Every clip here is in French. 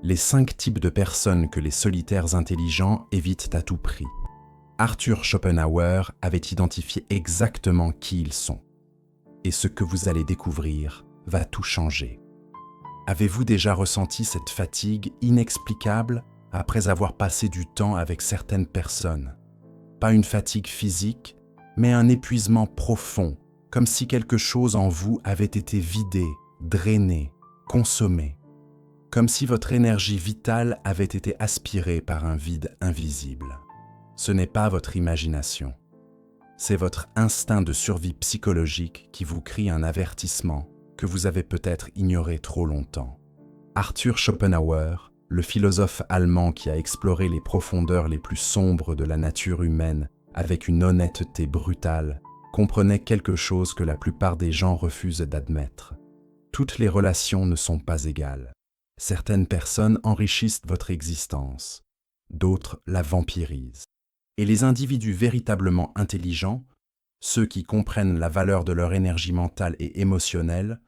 Les 5 types de personnes que les solitaires intelligents évitent à tout prix. Arthur Schopenhauer avait identifié exactement qui ils sont. Et ce que vous allez découvrir va tout changer. Avez-vous déjà ressenti cette fatigue inexplicable après avoir passé du temps avec certaines personnes? Pas une fatigue physique, mais un épuisement profond, comme si quelque chose en vous avait été vidé, drainé, consommé. Comme si votre énergie vitale avait été aspirée par un vide invisible. Ce n'est pas votre imagination. C'est votre instinct de survie psychologique qui vous crie un avertissement que vous avez peut-être ignoré trop longtemps. Arthur Schopenhauer, le philosophe allemand qui a exploré les profondeurs les plus sombres de la nature humaine avec une honnêteté brutale, comprenait quelque chose que la plupart des gens refusent d'admettre. Toutes les relations ne sont pas égales. Certaines personnes enrichissent votre existence, d'autres la vampirisent. Et les individus véritablement intelligents, ceux qui comprennent la valeur de leur énergie mentale et émotionnelle,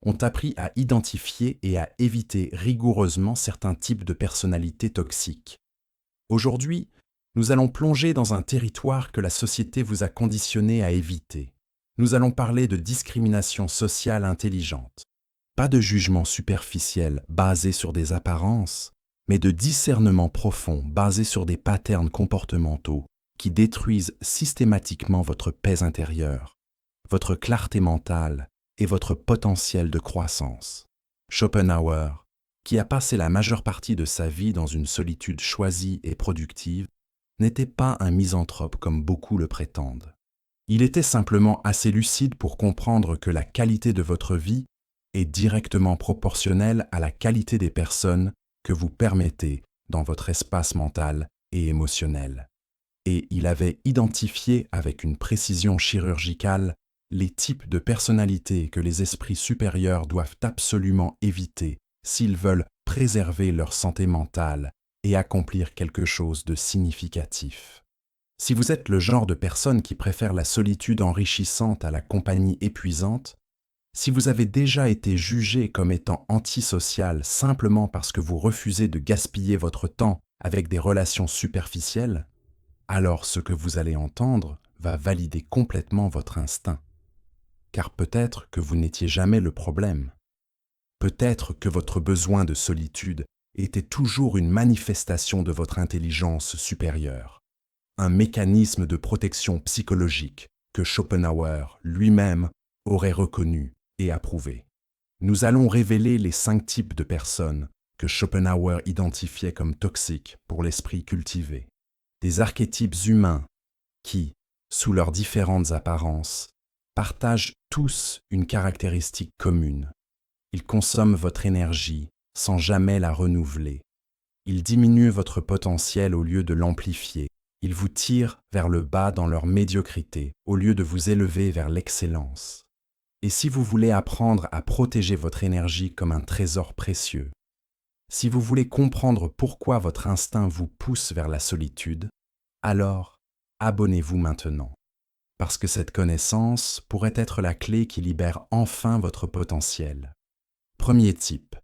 ont appris à identifier et à éviter rigoureusement certains types de personnalités toxiques. Aujourd'hui, nous allons plonger dans un territoire que la société vous a conditionné à éviter. Nous allons parler de discrimination sociale intelligente. Pas de jugement superficiel basé sur des apparences, mais de discernement profond basé sur des patterns comportementaux qui détruisent systématiquement votre paix intérieure, votre clarté mentale et votre potentiel de croissance. Schopenhauer, qui a passé la majeure partie de sa vie dans une solitude choisie et productive, n'était pas un misanthrope comme beaucoup le prétendent. Il était simplement assez lucide pour comprendre que la qualité de votre vie est directement proportionnelle à la qualité des personnes que vous permettez dans votre espace mental et émotionnel. Et il avait identifié avec une précision chirurgicale les types de personnalités que les esprits supérieurs doivent absolument éviter s'ils veulent préserver leur santé mentale et accomplir quelque chose de significatif. Si vous êtes le genre de personne qui préfère la solitude enrichissante à la compagnie épuisante, si vous avez déjà été jugé comme étant antisocial simplement parce que vous refusez de gaspiller votre temps avec des relations superficielles, alors ce que vous allez entendre va valider complètement votre instinct. Car peut-être que vous n'étiez jamais le problème. Peut-être que votre besoin de solitude était toujours une manifestation de votre intelligence supérieure, un mécanisme de protection psychologique que Schopenhauer lui-même aurait reconnu et approuvé. Nous allons révéler les 5 types de personnes que Schopenhauer identifiait comme toxiques pour l'esprit cultivé. Des archétypes humains qui, sous leurs différentes apparences, partagent tous une caractéristique commune. Ils consomment votre énergie sans jamais la renouveler. Ils diminuent votre potentiel au lieu de l'amplifier. Ils vous tirent vers le bas dans leur médiocrité au lieu de vous élever vers l'excellence. Et si vous voulez apprendre à protéger votre énergie comme un trésor précieux, si vous voulez comprendre pourquoi votre instinct vous pousse vers la solitude, alors abonnez-vous maintenant. Parce que cette connaissance pourrait être la clé qui libère enfin votre potentiel. Premier type,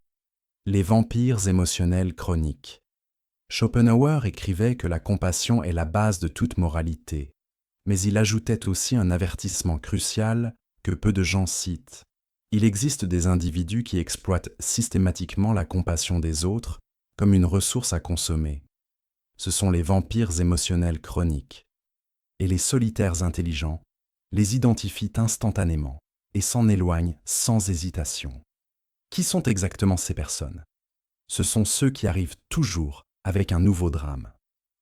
les vampires émotionnels chroniques. Schopenhauer écrivait que la compassion est la base de toute moralité, mais il ajoutait aussi un avertissement crucial que peu de gens citent. Il existe des individus qui exploitent systématiquement la compassion des autres comme une ressource à consommer. Ce sont les vampires émotionnels chroniques. Et les solitaires intelligents les identifient instantanément et s'en éloignent sans hésitation. Qui sont exactement ces personnes? Ce sont ceux qui arrivent toujours avec un nouveau drame,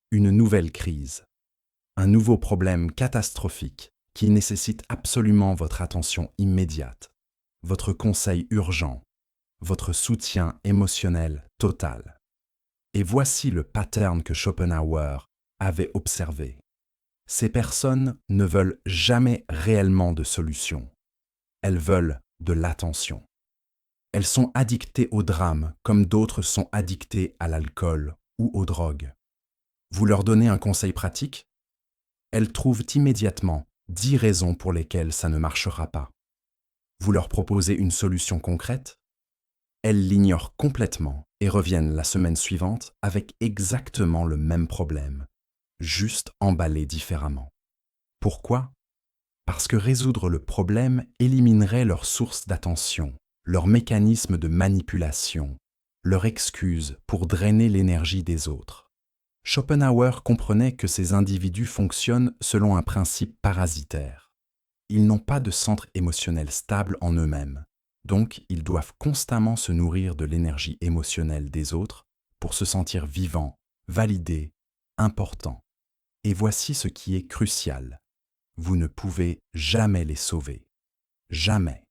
une nouvelle crise, un nouveau problème catastrophique qui nécessite absolument votre attention immédiate, votre conseil urgent, votre soutien émotionnel total. Et voici le pattern que Schopenhauer avait observé. Ces personnes ne veulent jamais réellement de solution. Elles veulent de l'attention. Elles sont addictées au drame comme d'autres sont addictées à l'alcool ou aux drogues. Vous leur donnez un conseil pratique? Elles trouvent immédiatement 10 raisons pour lesquelles ça ne marchera pas. Vous leur proposez une solution concrète? Elles l'ignorent complètement et reviennent la semaine suivante avec exactement le même problème, juste emballé différemment. Pourquoi? Parce que résoudre le problème éliminerait leur source d'attention, leur mécanisme de manipulation, leur excuse pour drainer l'énergie des autres. Schopenhauer comprenait que ces individus fonctionnent selon un principe parasitaire. Ils n'ont pas de centre émotionnel stable en eux-mêmes, donc ils doivent constamment se nourrir de l'énergie émotionnelle des autres pour se sentir vivants, validés, importants. Et voici ce qui est crucial. Vous ne pouvez jamais les sauver. Jamais.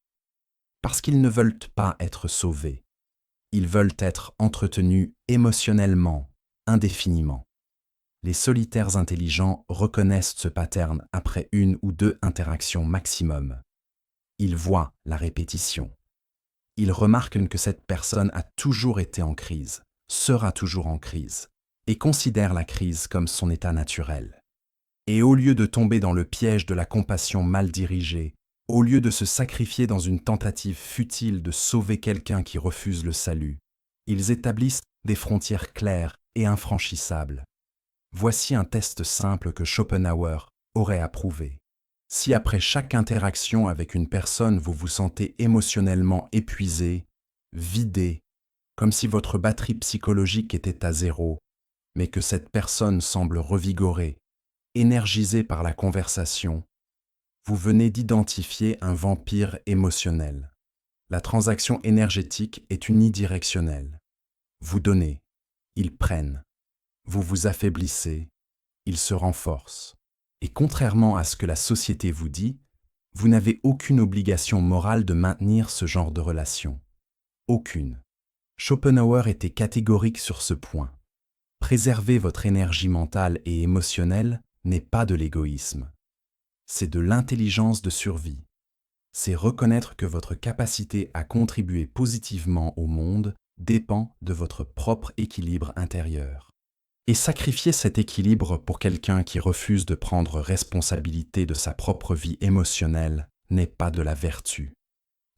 Parce qu'ils ne veulent pas être sauvés. Ils veulent être entretenus émotionnellement, indéfiniment. Les solitaires intelligents reconnaissent ce pattern après 1 ou 2 interactions maximum. Ils voient la répétition. Ils remarquent que cette personne a toujours été en crise, sera toujours en crise, et considèrent la crise comme son état naturel. Et au lieu de tomber dans le piège de la compassion mal dirigée, au lieu de se sacrifier dans une tentative futile de sauver quelqu'un qui refuse le salut, ils établissent des frontières claires et infranchissables. Voici un test simple que Schopenhauer aurait approuvé. Si après chaque interaction avec une personne vous vous sentez émotionnellement épuisé, vidé, comme si votre batterie psychologique était à zéro, mais que cette personne semble revigorée, énergisée par la conversation, vous venez d'identifier un vampire émotionnel. La transaction énergétique est unidirectionnelle. Vous donnez, ils prennent. Vous vous affaiblissez, ils se renforcent. Et contrairement à ce que la société vous dit, vous n'avez aucune obligation morale de maintenir ce genre de relation. Aucune. Schopenhauer était catégorique sur ce point. Préserver votre énergie mentale et émotionnelle n'est pas de l'égoïsme. C'est de l'intelligence de survie. C'est reconnaître que votre capacité à contribuer positivement au monde dépend de votre propre équilibre intérieur. Et sacrifier cet équilibre pour quelqu'un qui refuse de prendre responsabilité de sa propre vie émotionnelle n'est pas de la vertu.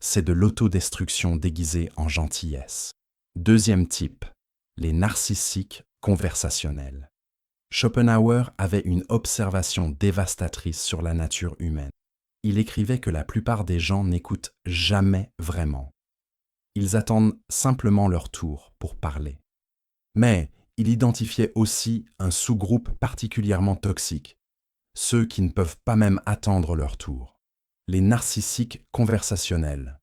C'est de l'autodestruction déguisée en gentillesse. Deuxième type, les narcissiques conversationnels. Schopenhauer avait une observation dévastatrice sur la nature humaine. Il écrivait que la plupart des gens n'écoutent jamais vraiment. Ils attendent simplement leur tour pour parler. Mais il identifiait aussi un sous-groupe particulièrement toxique, ceux qui ne peuvent pas même attendre leur tour, les narcissiques conversationnels.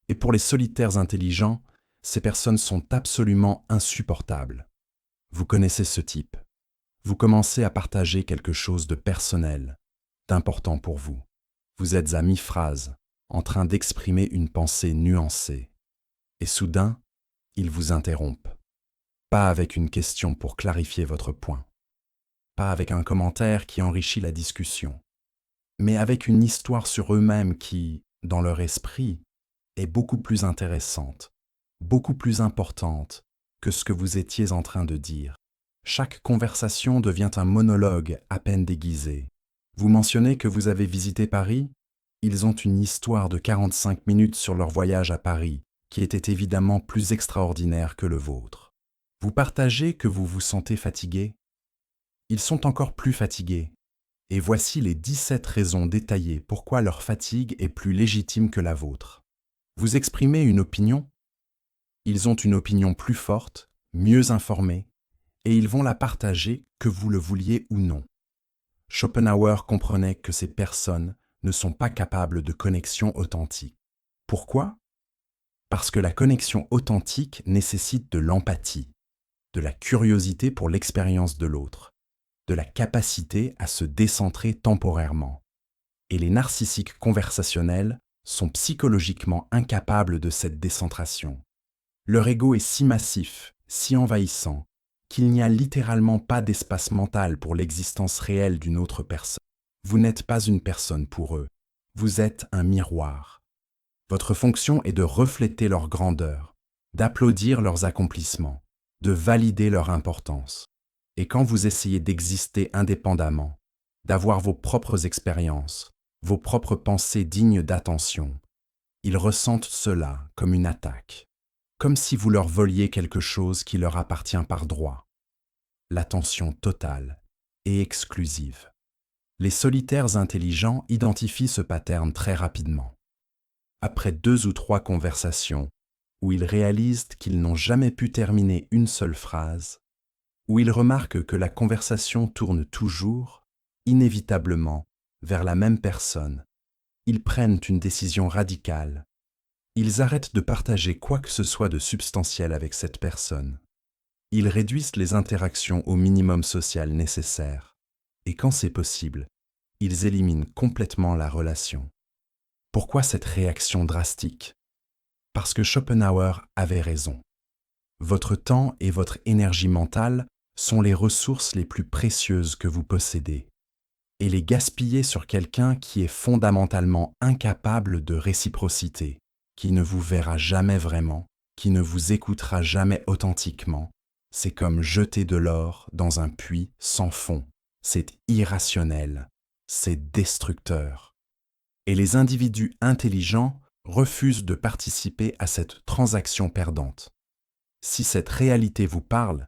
Et pour les solitaires intelligents, ces personnes sont absolument insupportables. Vous connaissez ce type. Vous commencez à partager quelque chose de personnel, d'important pour vous. Vous êtes à mi-phrase, en train d'exprimer une pensée nuancée. Et soudain, ils vous interrompent. Pas avec une question pour clarifier votre point. Pas avec un commentaire qui enrichit la discussion. Mais avec une histoire sur eux-mêmes qui, dans leur esprit, est beaucoup plus intéressante, beaucoup plus importante que ce que vous étiez en train de dire. Chaque conversation devient un monologue à peine déguisé. Vous mentionnez que vous avez visité Paris? Ils ont une histoire de 45 minutes sur leur voyage à Paris, qui était évidemment plus extraordinaire que le vôtre. Vous partagez que vous vous sentez fatigué? Ils sont encore plus fatigués. Et voici les 17 raisons détaillées pourquoi leur fatigue est plus légitime que la vôtre. Vous exprimez une opinion? Ils ont une opinion plus forte, mieux informée, et ils vont la partager que vous le vouliez ou non. Schopenhauer comprenait que ces personnes ne sont pas capables de connexion authentique. Pourquoi? Parce que la connexion authentique nécessite de l'empathie, de la curiosité pour l'expérience de l'autre, de la capacité à se décentrer temporairement. Et les narcissiques conversationnels sont psychologiquement incapables de cette décentration. Leur ego est si massif, si envahissant, qu'il n'y a littéralement pas d'espace mental pour l'existence réelle d'une autre personne. Vous n'êtes pas une personne pour eux, vous êtes un miroir. Votre fonction est de refléter leur grandeur, d'applaudir leurs accomplissements, de valider leur importance. Et quand vous essayez d'exister indépendamment, d'avoir vos propres expériences, vos propres pensées dignes d'attention, ils ressentent cela comme une attaque. comme si vous leur voliez quelque chose qui leur appartient par droit. L'attention totale et exclusive. Les solitaires intelligents identifient ce pattern très rapidement. Après 2 ou 3 conversations, où ils réalisent qu'ils n'ont jamais pu terminer une seule phrase, où ils remarquent que la conversation tourne toujours, inévitablement, vers la même personne, ils prennent une décision radicale. Ils arrêtent de partager quoi que ce soit de substantiel avec cette personne. Ils réduisent les interactions au minimum social nécessaire, et quand c'est possible, ils éliminent complètement la relation. Pourquoi cette réaction drastique ? Parce que Schopenhauer avait raison. Votre temps et votre énergie mentale sont les ressources les plus précieuses que vous possédez. Et les gaspiller sur quelqu'un qui est fondamentalement incapable de réciprocité, qui ne vous verra jamais vraiment, qui ne vous écoutera jamais authentiquement, c'est comme jeter de l'or dans un puits sans fond. C'est irrationnel, c'est destructeur. Et les individus intelligents refusent de participer à cette transaction perdante. Si cette réalité vous parle,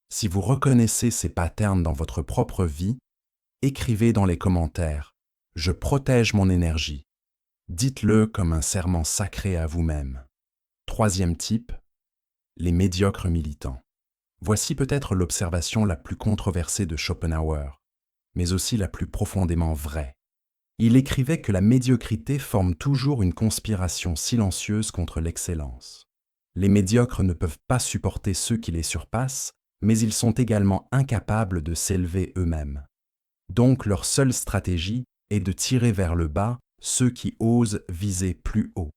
si vous reconnaissez ces patterns dans votre propre vie, écrivez dans les commentaires « Je protège mon énergie ». Dites-le comme un serment sacré à vous-même. 3e type, les médiocres militants. Voici peut-être l'observation la plus controversée de Schopenhauer, mais aussi la plus profondément vraie. Il écrivait que la médiocrité forme toujours une conspiration silencieuse contre l'excellence. Les médiocres ne peuvent pas supporter ceux qui les surpassent, mais ils sont également incapables de s'élever eux-mêmes. Donc leur seule stratégie est de tirer vers le bas ceux qui osent viser plus haut.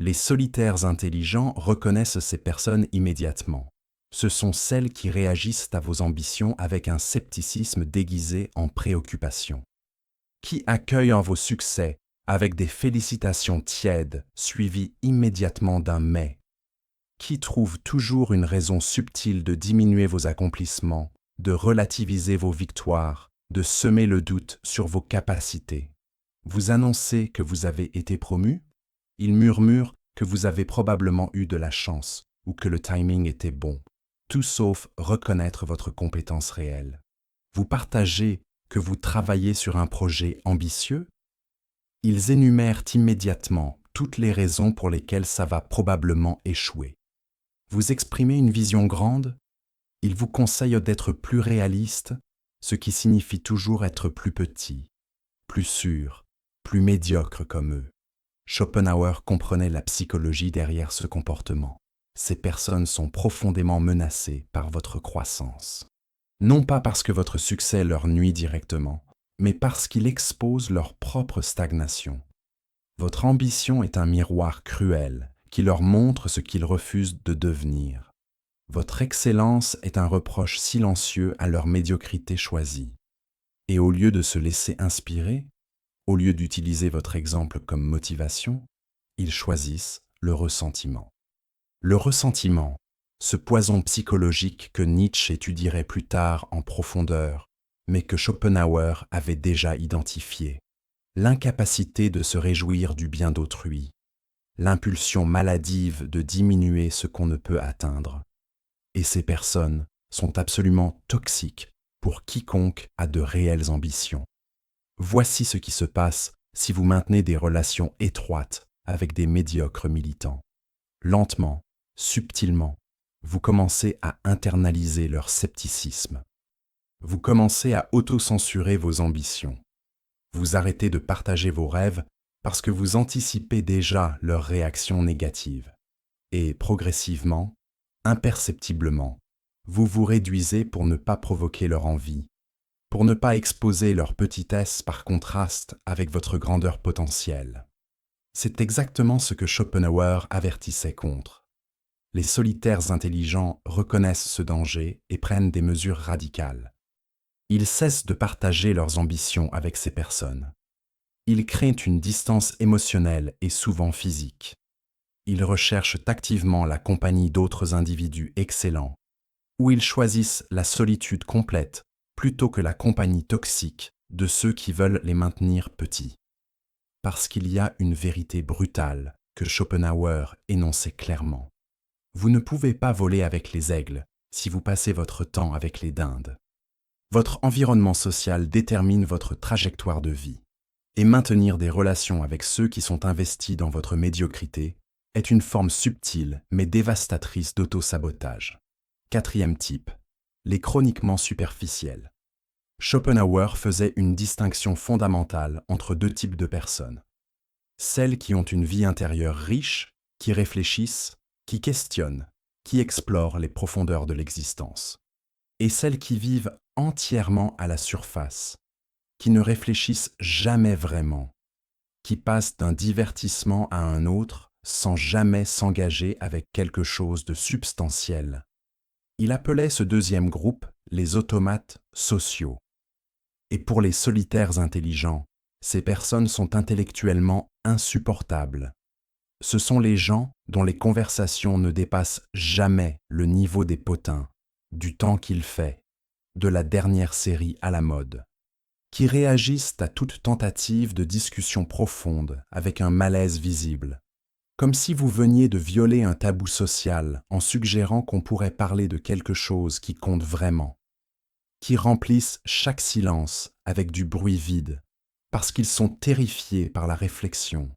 Les solitaires intelligents reconnaissent ces personnes immédiatement. Ce sont celles qui réagissent à vos ambitions avec un scepticisme déguisé en préoccupation. Qui accueillent vos succès avec des félicitations tièdes suivies immédiatement d'un « mais ». Qui trouve toujours une raison subtile de diminuer vos accomplissements, de relativiser vos victoires, de semer le doute sur vos capacités. Vous annoncez que vous avez été promu, ils murmurent que vous avez probablement eu de la chance ou que le timing était bon, tout sauf reconnaître votre compétence réelle. Vous partagez que vous travaillez sur un projet ambitieux, ils énumèrent immédiatement toutes les raisons pour lesquelles ça va probablement échouer. Vous exprimez une vision grande, ils vous conseillent d'être plus réaliste, ce qui signifie toujours être plus petit, plus sûr, plus médiocre comme eux. Schopenhauer comprenait la psychologie derrière ce comportement. Ces personnes sont profondément menacées par votre croissance. Non pas parce que votre succès leur nuit directement, mais parce qu'il expose leur propre stagnation. Votre ambition est un miroir cruel qui leur montre ce qu'ils refusent de devenir. Votre excellence est un reproche silencieux à leur médiocrité choisie. Et au lieu de se laisser inspirer, au lieu d'utiliser votre exemple comme motivation, ils choisissent le ressentiment. Le ressentiment, ce poison psychologique que Nietzsche étudierait plus tard en profondeur, mais que Schopenhauer avait déjà identifié. L'incapacité de se réjouir du bien d'autrui, l'impulsion maladive de diminuer ce qu'on ne peut atteindre. Et ces personnes sont absolument toxiques pour quiconque a de réelles ambitions. Voici ce qui se passe si vous maintenez des relations étroites avec des médiocres militants. Lentement, subtilement, vous commencez à internaliser leur scepticisme. Vous commencez à autocensurer vos ambitions. Vous arrêtez de partager vos rêves parce que vous anticipez déjà leurs réactions négatives. Et progressivement, imperceptiblement, vous vous réduisez pour ne pas provoquer leur envie, pour ne pas exposer leur petitesse par contraste avec votre grandeur potentielle. C'est exactement ce que Schopenhauer avertissait contre. Les solitaires intelligents reconnaissent ce danger et prennent des mesures radicales. Ils cessent de partager leurs ambitions avec ces personnes. Ils créent une distance émotionnelle et souvent physique. Ils recherchent activement la compagnie d'autres individus excellents, ou ils choisissent la solitude complète plutôt que la compagnie toxique de ceux qui veulent les maintenir petits. Parce qu'il y a une vérité brutale que Schopenhauer énonçait clairement. Vous ne pouvez pas voler avec les aigles si vous passez votre temps avec les dindes. Votre environnement social détermine votre trajectoire de vie. Et maintenir des relations avec ceux qui sont investis dans votre médiocrité est une forme subtile mais dévastatrice d'auto-sabotage. 4e type, les chroniquement superficiels. Schopenhauer faisait une distinction fondamentale entre deux types de personnes. Celles qui ont une vie intérieure riche, qui réfléchissent, qui questionnent, qui explorent les profondeurs de l'existence. Et celles qui vivent entièrement à la surface, qui ne réfléchissent jamais vraiment, qui passent d'un divertissement à un autre sans jamais s'engager avec quelque chose de substantiel. Il appelait ce deuxième groupe les automates sociaux. Et pour les solitaires intelligents, ces personnes sont intellectuellement insupportables. Ce sont les gens dont les conversations ne dépassent jamais le niveau des potins, du temps qu'il fait, de la dernière série à la mode, qui réagissent à toute tentative de discussion profonde avec un malaise visible, comme si vous veniez de violer un tabou social en suggérant qu'on pourrait parler de quelque chose qui compte vraiment, qui remplissent chaque silence avec du bruit vide, parce qu'ils sont terrifiés par la réflexion,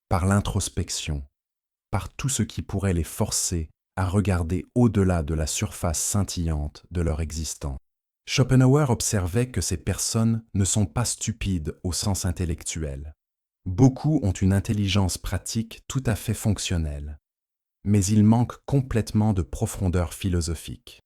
par l'introspection, par tout ce qui pourrait les forcer à regarder au-delà de la surface scintillante de leur existence. Schopenhauer observait que ces personnes ne sont pas stupides au sens intellectuel. Beaucoup ont une intelligence pratique tout à fait fonctionnelle, mais ils manquent complètement de profondeur philosophique.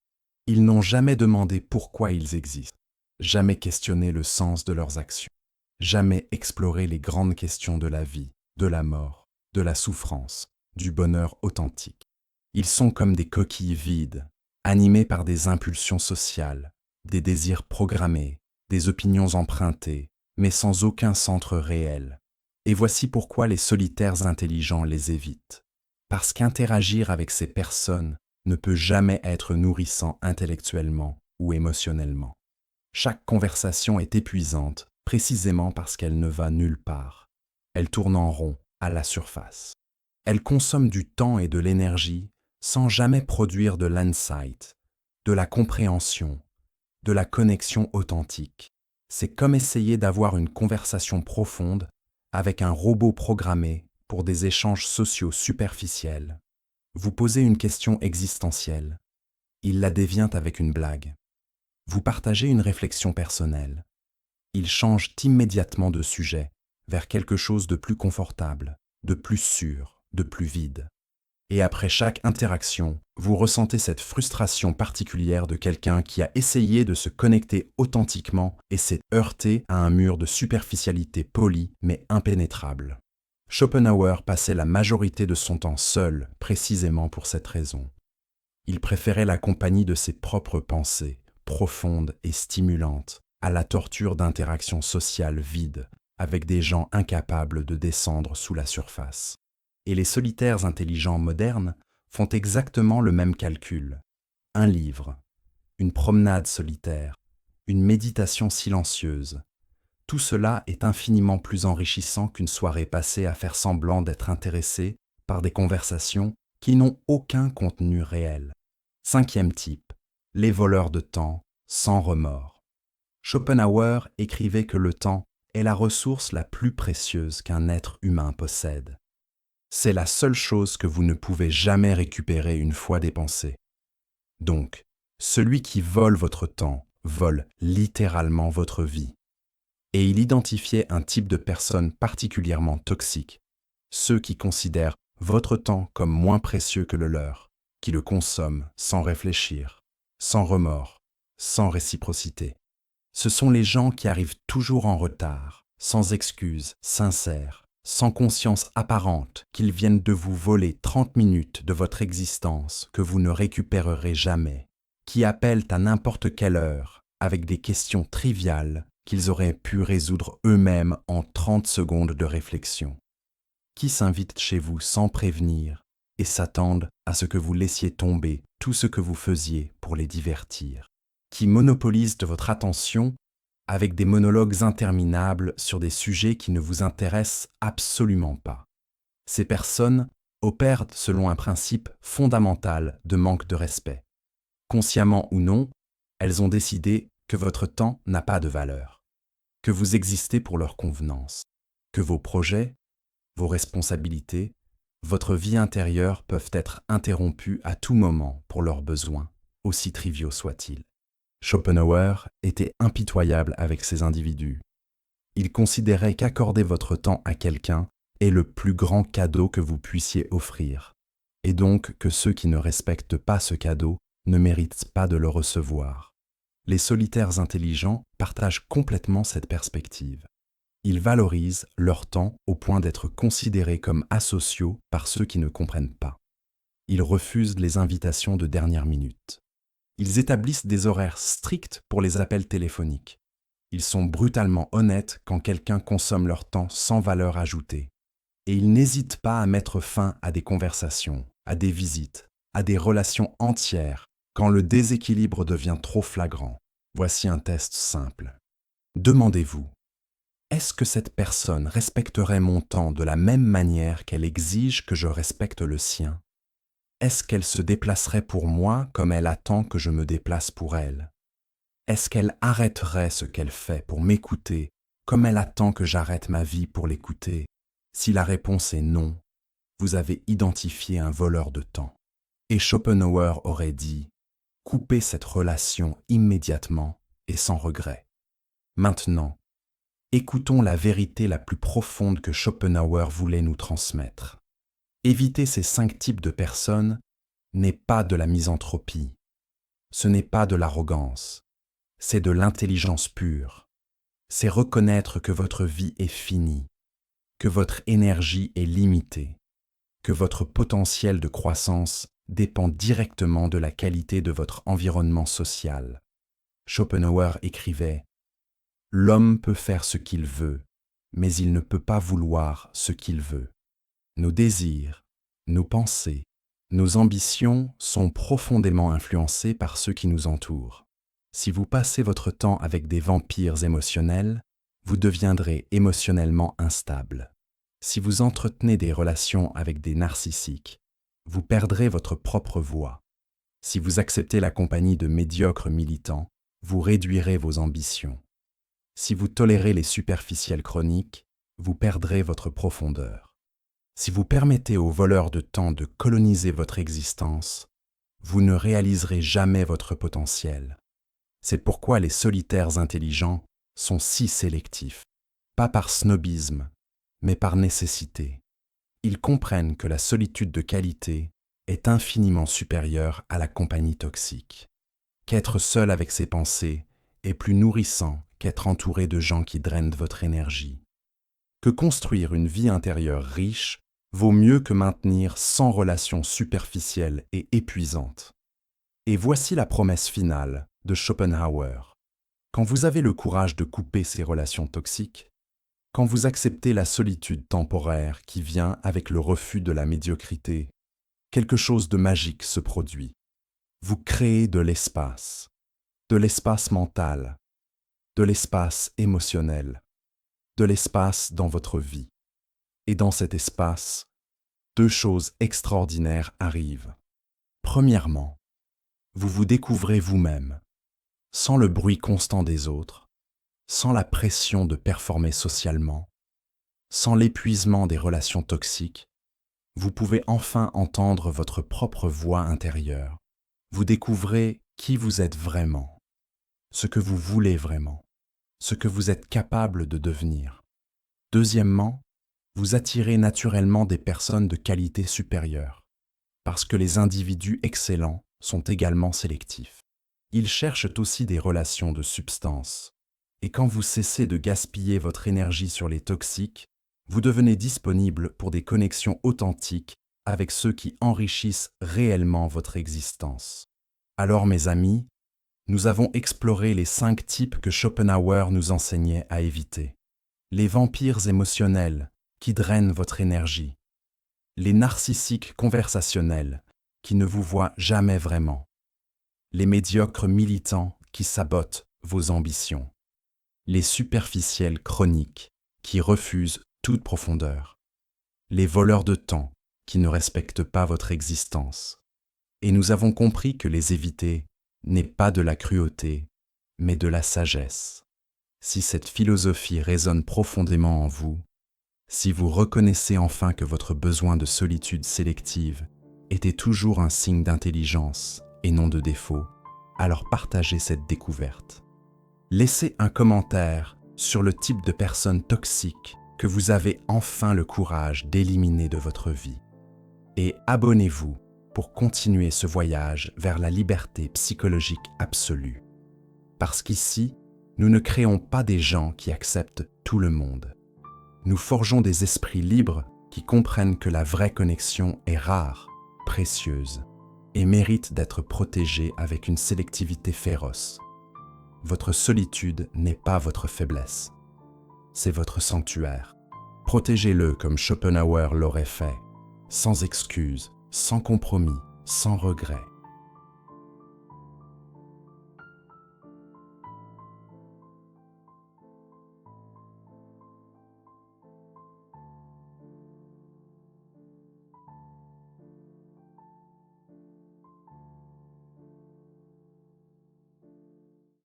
Ils n'ont jamais demandé pourquoi ils existent, jamais questionné le sens de leurs actions, jamais exploré les grandes questions de la vie, de la mort, de la souffrance, du bonheur authentique. Ils sont comme des coquilles vides, animés par des impulsions sociales, des désirs programmés, des opinions empruntées, mais sans aucun centre réel. Et voici pourquoi les solitaires intelligents les évitent. Parce qu'interagir avec ces personnes ne peut jamais être nourrissant intellectuellement ou émotionnellement. Chaque conversation est épuisante précisément parce qu'elle ne va nulle part. Elle tourne en rond, à la surface. Elle consomme du temps et de l'énergie sans jamais produire de l'insight, de la compréhension, de la connexion authentique. C'est comme essayer d'avoir une conversation profonde avec un robot programmé pour des échanges sociaux superficiels. Vous posez une question existentielle. Il la dévient avec une blague. Vous partagez une réflexion personnelle. Il change immédiatement de sujet vers quelque chose de plus confortable, de plus sûr, de plus vide. Et après chaque interaction, vous ressentez cette frustration particulière de quelqu'un qui a essayé de se connecter authentiquement et s'est heurté à un mur de superficialité polie mais impénétrable. Schopenhauer passait la majorité de son temps seul, précisément pour cette raison. Il préférait la compagnie de ses propres pensées, profondes et stimulantes, à la torture d'interactions sociales vides, avec des gens incapables de descendre sous la surface. Et les solitaires intelligents modernes font exactement le même calcul. Un livre, une promenade solitaire, une méditation silencieuse. Tout cela est infiniment plus enrichissant qu'une soirée passée à faire semblant d'être intéressé par des conversations qui n'ont aucun contenu réel. 5e type, les voleurs de temps sans remords. Schopenhauer écrivait que le temps est la ressource la plus précieuse qu'un être humain possède. C'est la seule chose que vous ne pouvez jamais récupérer une fois dépensé. Donc, celui qui vole votre temps vole littéralement votre vie. Et il identifiait un type de personnes particulièrement toxiques, ceux qui considèrent votre temps comme moins précieux que le leur, qui le consomment sans réfléchir, sans remords, sans réciprocité. Ce sont les gens qui arrivent toujours en retard, sans excuses sincères, sans conscience apparente qu'ils viennent de vous voler 30 minutes de votre existence que vous ne récupérerez jamais, qui appellent à n'importe quelle heure avec des questions triviales qu'ils auraient pu résoudre eux-mêmes en 30 secondes de réflexion, qui s'invitent chez vous sans prévenir et s'attendent à ce que vous laissiez tomber tout ce que vous faisiez pour les divertir, qui monopolisent de votre attention avec des monologues interminables sur des sujets qui ne vous intéressent absolument pas. Ces personnes opèrent selon un principe fondamental de manque de respect. Consciemment ou non, elles ont décidé que votre temps n'a pas de valeur, que vous existez pour leur convenance, que vos projets, vos responsabilités, votre vie intérieure peuvent être interrompus à tout moment pour leurs besoins, aussi triviaux soient-ils. Schopenhauer était impitoyable avec ces individus. Il considérait qu'accorder votre temps à quelqu'un est le plus grand cadeau que vous puissiez offrir, et donc que ceux qui ne respectent pas ce cadeau ne méritent pas de le recevoir. Les solitaires intelligents partagent complètement cette perspective. Ils valorisent leur temps au point d'être considérés comme asociaux par ceux qui ne comprennent pas. Ils refusent les invitations de dernière minute. Ils établissent des horaires stricts pour les appels téléphoniques. Ils sont brutalement honnêtes quand quelqu'un consomme leur temps sans valeur ajoutée. Et ils n'hésitent pas à mettre fin à des conversations, à des visites, à des relations entières quand le déséquilibre devient trop flagrant. Voici un test simple. Demandez-vous, est-ce que cette personne respecterait mon temps de la même manière qu'elle exige que je respecte le sien ? Est-ce qu'elle se déplacerait pour moi comme elle attend que je me déplace pour elle ? Est-ce qu'elle arrêterait ce qu'elle fait pour m'écouter comme elle attend que j'arrête ma vie pour l'écouter ? Si la réponse est non, vous avez identifié un voleur de temps. Et Schopenhauer aurait dit « Coupez cette relation immédiatement et sans regret ». Maintenant, écoutons la vérité la plus profonde que Schopenhauer voulait nous transmettre. Éviter ces 5 types de personnes n'est pas de la misanthropie, ce n'est pas de l'arrogance, c'est de l'intelligence pure. C'est reconnaître que votre vie est finie, que votre énergie est limitée, que votre potentiel de croissance dépend directement de la qualité de votre environnement social. Schopenhauer écrivait « L'homme peut faire ce qu'il veut, mais il ne peut pas vouloir ce qu'il veut. Nos désirs, nos pensées, nos ambitions sont profondément influencés par ceux qui nous entourent. Si vous passez votre temps avec des vampires émotionnels, vous deviendrez émotionnellement instable. Si vous entretenez des relations avec des narcissiques, vous perdrez votre propre voix. Si vous acceptez la compagnie de médiocres militants, vous réduirez vos ambitions. Si vous tolérez les superficiels chroniques, vous perdrez votre profondeur. Si vous permettez aux voleurs de temps de coloniser votre existence, vous ne réaliserez jamais votre potentiel. C'est pourquoi les solitaires intelligents sont si sélectifs, pas par snobisme, mais par nécessité. Ils comprennent que la solitude de qualité est infiniment supérieure à la compagnie toxique, qu'être seul avec ses pensées est plus nourrissant qu'être entouré de gens qui drainent votre énergie, que construire une vie intérieure riche vaut mieux que maintenir 100 relations superficielles et épuisantes. Et voici la promesse finale de Schopenhauer. Quand vous avez le courage de couper ces relations toxiques, quand vous acceptez la solitude temporaire qui vient avec le refus de la médiocrité, quelque chose de magique se produit. Vous créez de l'espace mental, de l'espace émotionnel, de l'espace dans votre vie. Et dans cet espace, 2 choses extraordinaires arrivent. Premièrement, vous vous découvrez vous-même, sans le bruit constant des autres, sans la pression de performer socialement, sans l'épuisement des relations toxiques, vous pouvez enfin entendre votre propre voix intérieure. Vous découvrez qui vous êtes vraiment, ce que vous voulez vraiment, ce que vous êtes capable de devenir. Deuxièmement, vous attirez naturellement des personnes de qualité supérieure, parce que les individus excellents sont également sélectifs. Ils cherchent aussi des relations de substance. Et quand vous cessez de gaspiller votre énergie sur les toxiques, vous devenez disponible pour des connexions authentiques avec ceux qui enrichissent réellement votre existence. Alors mes amis, nous avons exploré les 5 types que Schopenhauer nous enseignait à éviter. Les vampires émotionnels qui drainent votre énergie. Les narcissiques conversationnels qui ne vous voient jamais vraiment. Les médiocres militants qui sabotent vos ambitions. Les superficiels chroniques qui refusent toute profondeur. Les voleurs de temps qui ne respectent pas votre existence, et nous avons compris que les éviter n'est pas de la cruauté, mais de la sagesse. Si cette philosophie résonne profondément en vous, si vous reconnaissez enfin que votre besoin de solitude sélective était toujours un signe d'intelligence et non de défaut, alors partagez cette découverte. Laissez un commentaire sur le type de personne toxique que vous avez enfin le courage d'éliminer de votre vie. Et abonnez-vous pour continuer ce voyage vers la liberté psychologique absolue. Parce qu'ici, nous ne créons pas des gens qui acceptent tout le monde. Nous forgeons des esprits libres qui comprennent que la vraie connexion est rare, précieuse, et mérite d'être protégée avec une sélectivité féroce. Votre solitude n'est pas votre faiblesse, c'est votre sanctuaire. Protégez-le comme Schopenhauer l'aurait fait, sans excuse, sans compromis, sans regret.